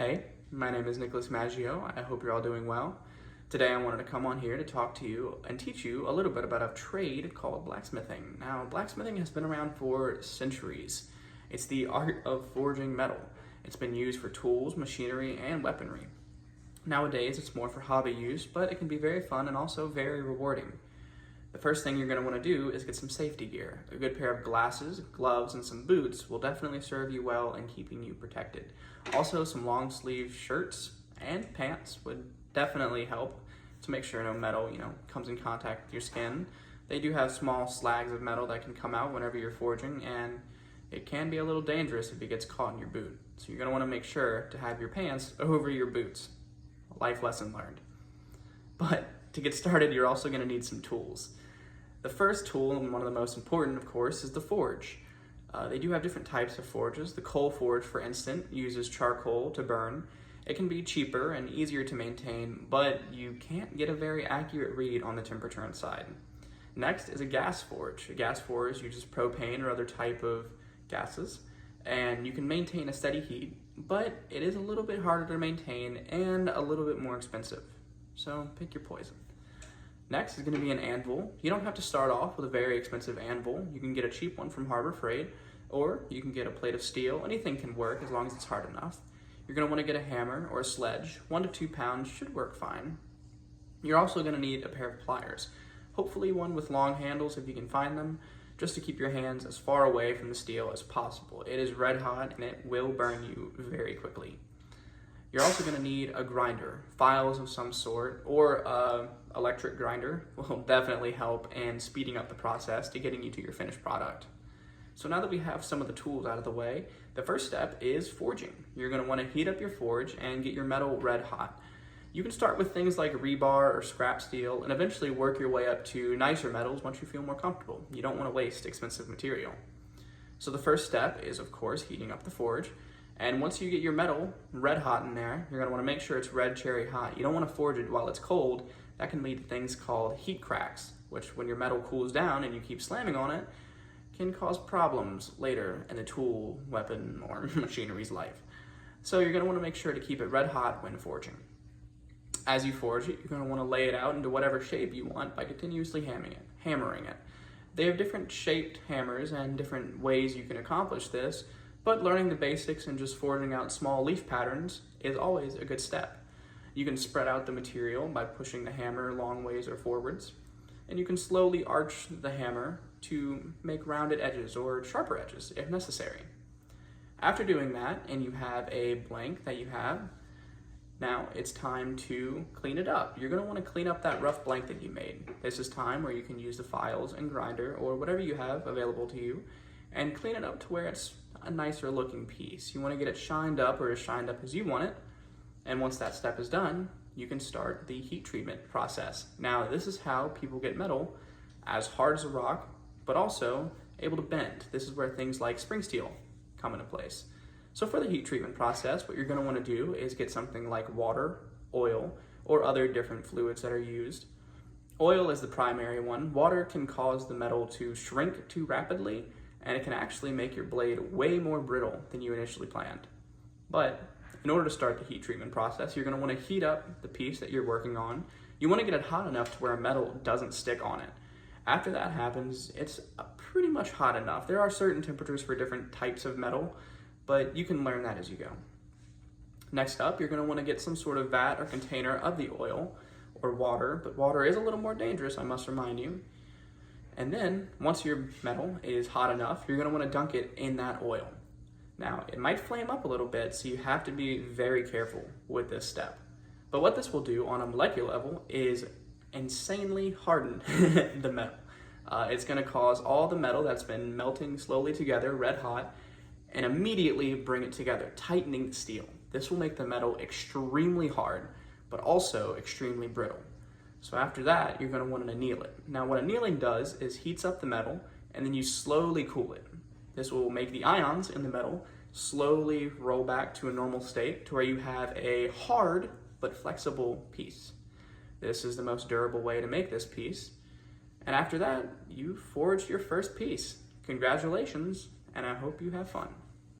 Hey, my name is Nicholas Maggio. I hope you're all doing well. Today I wanted to come on here to talk to you and teach you a little bit about a trade called blacksmithing. Now, blacksmithing has been around for centuries. It's the art of forging metal. It's been used for tools, machinery, and weaponry. Nowadays, it's more for hobby use, but it can be very fun and also very rewarding. The first thing you're going to want to do is get some safety gear. A good pair of glasses, gloves, and some boots will definitely serve you well in keeping you protected. Also, some long sleeve shirts and pants would definitely help to make sure no metal, comes in contact with your skin. They do have small slags of metal that can come out whenever you're forging, and it can be a little dangerous if it gets caught in your boot. So you're going to want to make sure to have your pants over your boots. A life lesson learned. But to get started, you're also going to need some tools. The first tool, and one of the most important, of course, is the forge. They do have different types of forges. The coal forge, for instance, uses charcoal to burn. It can be cheaper and easier to maintain, but you can't get a very accurate read on the temperature inside. Next is a gas forge. A gas forge uses propane or other type of gases, and you can maintain a steady heat, but it is a little bit harder to maintain and a little bit more expensive. So pick your poison. Next is going to be an anvil. You don't have to start off with a very expensive anvil. You can get a cheap one from Harbor Freight, or you can get a plate of steel. Anything can work as long as it's hard enough. You're going to want to get a hammer or a sledge. 1 to 2 pounds should work fine. You're also going to need a pair of pliers. Hopefully one with long handles if you can find them, just to keep your hands as far away from the steel as possible. It is red hot and it will burn you very quickly. You're also going to need a grinder, files of some sort, or an electric grinder will definitely help in speeding up the process to getting you to your finished product. So now that we have some of the tools out of the way, the first step is forging. You're going to want to heat up your forge and get your metal red hot. You can start with things like rebar or scrap steel and eventually work your way up to nicer metals once you feel more comfortable. You don't want to waste expensive material. So the first step is, of course, heating up the forge. And once you get your metal red hot in there, you're going to want to make sure it's red cherry hot. You don't want to forge it while it's cold. That can lead to things called heat cracks, which when your metal cools down and you keep slamming on it, can cause problems later in the tool, weapon, or machinery's life. So you're going to want to make sure to keep it red hot when forging. As you forge it, you're going to want to lay it out into whatever shape you want by continuously hammering it. They have different shaped hammers and different ways you can accomplish this, but learning the basics and just forging out small leaf patterns is always a good step. You can spread out the material by pushing the hammer long ways or forwards, and you can slowly arch the hammer to make rounded edges or sharper edges if necessary. After doing that, and you have a blank that you have, now it's time to clean it up. You're going to want to clean up that rough blank that you made. This is time where you can use the files and grinder or whatever you have available to you and clean it up to where it's a nicer looking piece. You want to get it shined up or as shined up as you want it. And once that step is done, you can start the heat treatment process. Now, this is how people get metal as hard as a rock, but also able to bend. This is where things like spring steel come into place. So for the heat treatment process, what you're going to want to do is get something like water, oil, or other different fluids that are used. Oil is the primary one. Water can cause the metal to shrink too rapidly, and it can actually make your blade way more brittle than you initially planned. But in order to start the heat treatment process, you're going to want to heat up the piece that you're working on. You want to get it hot enough to where metal doesn't stick on it. After that happens, it's pretty much hot enough. There are certain temperatures for different types of metal, but you can learn that as you go. Next up, you're going to want to get some sort of vat or container of the oil or water, but water is a little more dangerous, I must remind you. And then, once your metal is hot enough, you're going to want to dunk it in that oil. Now, it might flame up a little bit, so you have to be very careful with this step. But what this will do on a molecular level is insanely harden the metal. It's going to cause all the metal that's been melting slowly together, red hot, and immediately bring it together, tightening the steel. This will make the metal extremely hard, but also extremely brittle. So after that, you're going to want to anneal it. Now what annealing does is heats up the metal and then you slowly cool it. This will make the ions in the metal slowly roll back to a normal state to where you have a hard but flexible piece. This is the most durable way to make this piece. And after that, you forged your first piece. Congratulations, and I hope you have fun.